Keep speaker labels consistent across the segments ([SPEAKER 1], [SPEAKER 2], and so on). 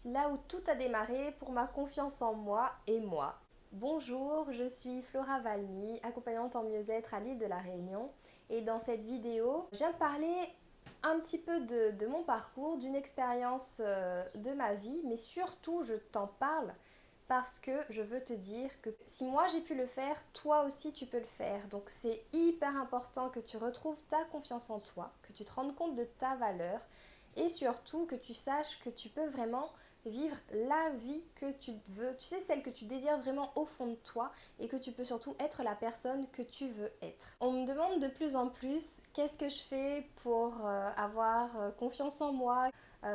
[SPEAKER 1] là où tout a démarré pour ma confiance en moi et moi. Bonjour, je suis Flora Valmy, accompagnante en mieux-être à l'île de la Réunion. Et dans cette vidéo, je viens de parler un petit peu de mon parcours, d'une expérience de ma vie, mais surtout je t'en parle parce que je veux te dire que si moi j'ai pu le faire, toi aussi tu peux le faire. Donc c'est hyper important que tu retrouves ta confiance en toi, que tu te rendes compte de ta valeur et surtout que tu saches que tu peux vraiment vivre la vie que tu veux, tu sais, celle que tu désires vraiment au fond de toi et que tu peux surtout être la personne que tu veux être. On me demande de plus en plus qu'est-ce que je fais pour avoir confiance en moi,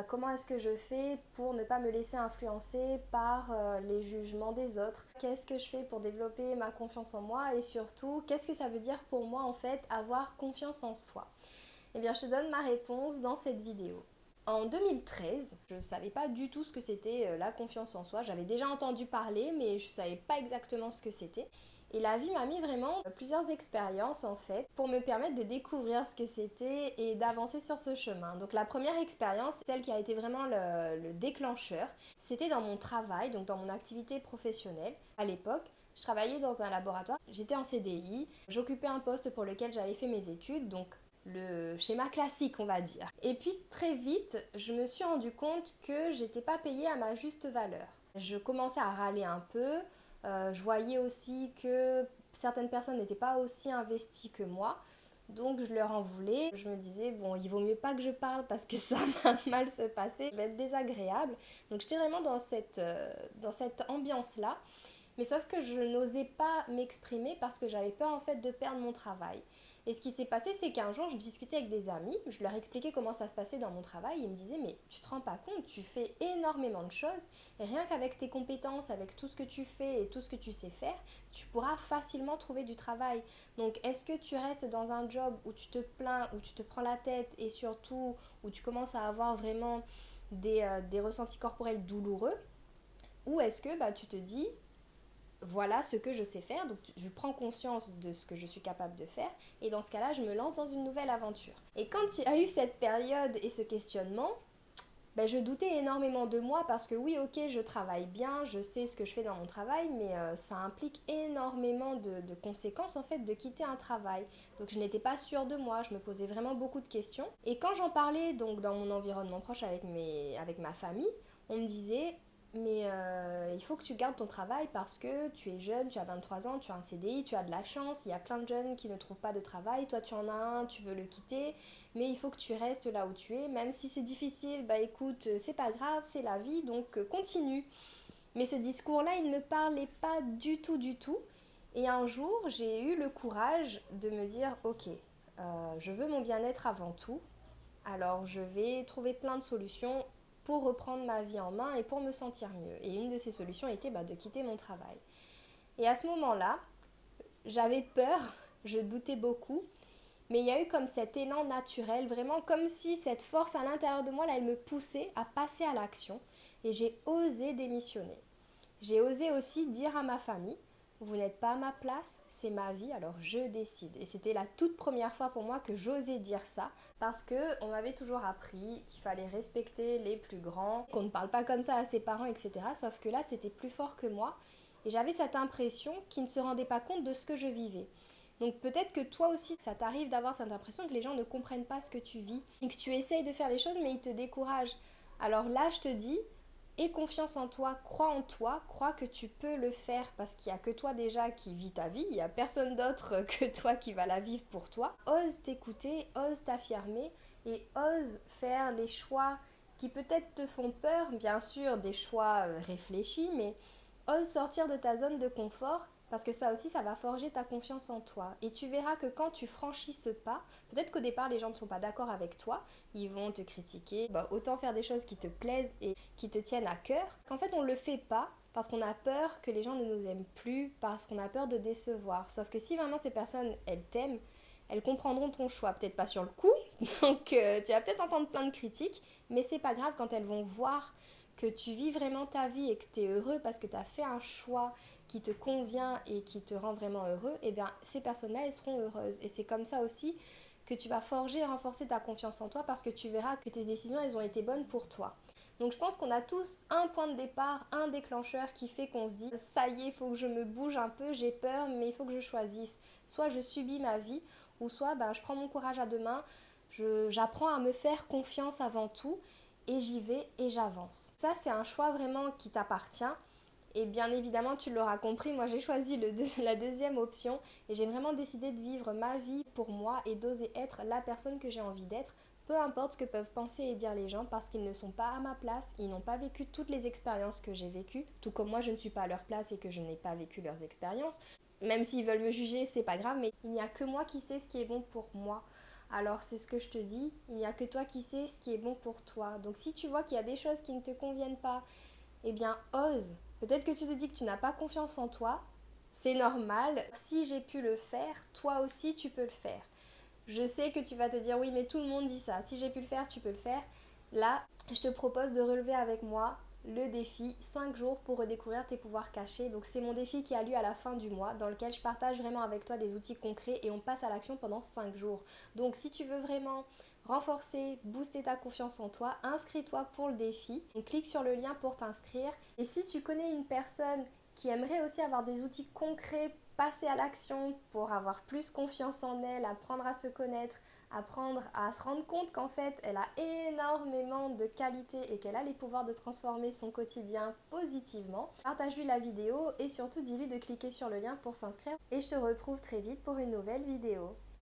[SPEAKER 1] comment est-ce que je fais pour ne pas me laisser influencer par les jugements des autres, qu'est-ce que je fais pour développer ma confiance en moi et surtout qu'est-ce que ça veut dire pour moi en fait avoir confiance en soi. Eh bien, je te donne ma réponse dans cette vidéo. En 2013, je ne savais pas du tout ce que c'était la confiance en soi. J'avais déjà entendu parler, mais je ne savais pas exactement ce que c'était. Et la vie m'a mis vraiment plusieurs expériences en fait pour me permettre de découvrir ce que c'était et d'avancer sur ce chemin. Donc la première expérience, celle qui a été vraiment le déclencheur, c'était dans mon travail, donc dans mon activité professionnelle. À l'époque, je travaillais dans un laboratoire, j'étais en CDI, j'occupais un poste pour lequel j'avais fait mes études, donc le schéma classique on va dire. Et puis très vite, je me suis rendu compte que j'étais pas payée à ma juste valeur. Je commençais à râler un peu, je voyais aussi que certaines personnes n'étaient pas aussi investies que moi. Donc je leur en voulais. Je me disais, bon, il vaut mieux pas que je parle parce que ça va mal se passer, ça va être désagréable. Donc j'étais vraiment dans cette ambiance-là. Mais sauf que je n'osais pas m'exprimer parce que j'avais peur en fait de perdre mon travail. Et ce qui s'est passé, c'est qu'un jour, je discutais avec des amis, je leur expliquais comment ça se passait dans mon travail, et ils me disaient, mais tu te rends pas compte, tu fais énormément de choses, et rien qu'avec tes compétences, avec tout ce que tu fais et tout ce que tu sais faire, tu pourras facilement trouver du travail. Donc, est-ce que tu restes dans un job où tu te plains, où tu te prends la tête, et surtout où tu commences à avoir vraiment des ressentis corporels douloureux, ou est-ce que tu te dis, voilà ce que je sais faire, donc je prends conscience de ce que je suis capable de faire, et dans ce cas-là, je me lance dans une nouvelle aventure. Et quand il y a eu cette période et ce questionnement, je doutais énormément de moi parce que oui, ok, je travaille bien, je sais ce que je fais dans mon travail, mais ça implique énormément de conséquences en fait de quitter un travail. Donc je n'étais pas sûre de moi, je me posais vraiment beaucoup de questions. Et quand j'en parlais donc dans mon environnement proche avec ma famille, on me disait mais il faut que tu gardes ton travail parce que tu es jeune, tu as 23 ans, tu as un CDI, tu as de la chance, il y a plein de jeunes qui ne trouvent pas de travail, toi tu en as un, tu veux le quitter, mais il faut que tu restes là où tu es, même si c'est difficile, écoute, c'est pas grave, c'est la vie, donc continue. Mais ce discours-là, il ne me parlait pas du tout, du tout. Et un jour, j'ai eu le courage de me dire, ok, je veux mon bien-être avant tout, alors je vais trouver plein de solutions pour reprendre ma vie en main et pour me sentir mieux. Et une de ces solutions était de quitter mon travail. Et à ce moment-là, j'avais peur, je doutais beaucoup, mais il y a eu comme cet élan naturel, vraiment comme si cette force à l'intérieur de moi, là, elle me poussait à passer à l'action. Et j'ai osé démissionner. J'ai osé aussi dire à ma famille, vous n'êtes pas à ma place, c'est ma vie, alors je décide. Et c'était la toute première fois pour moi que j'osais dire ça, parce que on m'avait toujours appris qu'il fallait respecter les plus grands, qu'on ne parle pas comme ça à ses parents, etc. Sauf que là, c'était plus fort que moi. Et j'avais cette impression qu'ils ne se rendaient pas compte de ce que je vivais. Donc peut-être que toi aussi, ça t'arrive d'avoir cette impression que les gens ne comprennent pas ce que tu vis et que tu essayes de faire les choses mais ils te découragent. Alors là, je te dis, aie confiance en toi, crois que tu peux le faire parce qu'il n'y a que toi déjà qui vis ta vie, il n'y a personne d'autre que toi qui va la vivre pour toi. Ose t'écouter, ose t'affirmer et ose faire les choix qui peut-être te font peur, bien sûr des choix réfléchis, mais ose sortir de ta zone de confort parce que ça aussi, ça va forger ta confiance en toi. Et tu verras que quand tu franchis ce pas, peut-être qu'au départ, les gens ne sont pas d'accord avec toi, ils vont te critiquer. Autant faire des choses qui te plaisent et qui te tiennent à cœur. Parce qu'en fait, on ne le fait pas parce qu'on a peur que les gens ne nous aiment plus, parce qu'on a peur de décevoir. Sauf que si vraiment ces personnes, elles t'aiment, elles comprendront ton choix. Peut-être pas sur le coup, donc tu vas peut-être entendre plein de critiques, mais c'est pas grave quand elles vont voir que tu vis vraiment ta vie et que tu es heureux parce que tu as fait un choix qui te convient et qui te rend vraiment heureux, et bien ces personnes-là, elles seront heureuses. Et c'est comme ça aussi que tu vas forger et renforcer ta confiance en toi parce que tu verras que tes décisions, elles ont été bonnes pour toi. Donc je pense qu'on a tous un point de départ, un déclencheur qui fait qu'on se dit ça y est, il faut que je me bouge un peu, j'ai peur, mais il faut que je choisisse. Soit je subis ma vie, ou soit je prends mon courage à deux mains, j'apprends à me faire confiance avant tout, et j'y vais et j'avance. Ça, c'est un choix vraiment qui t'appartient. Et bien évidemment, tu l'auras compris, moi j'ai choisi la deuxième option et j'ai vraiment décidé de vivre ma vie pour moi et d'oser être la personne que j'ai envie d'être, peu importe ce que peuvent penser et dire les gens parce qu'ils ne sont pas à ma place, ils n'ont pas vécu toutes les expériences que j'ai vécues, tout comme moi je ne suis pas à leur place et que je n'ai pas vécu leurs expériences. Même s'ils veulent me juger, c'est pas grave, mais il n'y a que moi qui sais ce qui est bon pour moi. Alors c'est ce que je te dis, il n'y a que toi qui sais ce qui est bon pour toi. Donc si tu vois qu'il y a des choses qui ne te conviennent pas, eh bien ose. Peut-être que tu te dis que tu n'as pas confiance en toi, c'est normal. Si j'ai pu le faire, toi aussi tu peux le faire. Je sais que tu vas te dire oui mais tout le monde dit ça, si j'ai pu le faire, tu peux le faire. Là, je te propose de relever avec moi le défi 5 jours pour redécouvrir tes pouvoirs cachés. Donc c'est mon défi qui a lieu à la fin du mois dans lequel je partage vraiment avec toi des outils concrets et on passe à l'action pendant 5 jours. Donc si tu veux vraiment renforcer, booster ta confiance en toi, inscris-toi pour le défi. Donc, clique sur le lien pour t'inscrire. Et si tu connais une personne qui aimerait aussi avoir des outils concrets, passer à l'action pour avoir plus confiance en elle, apprendre à se connaître, apprendre à se rendre compte qu'en fait elle a énormément de qualités et qu'elle a les pouvoirs de transformer son quotidien positivement, partage-lui la vidéo et surtout dis-lui de cliquer sur le lien pour s'inscrire et je te retrouve très vite pour une nouvelle vidéo.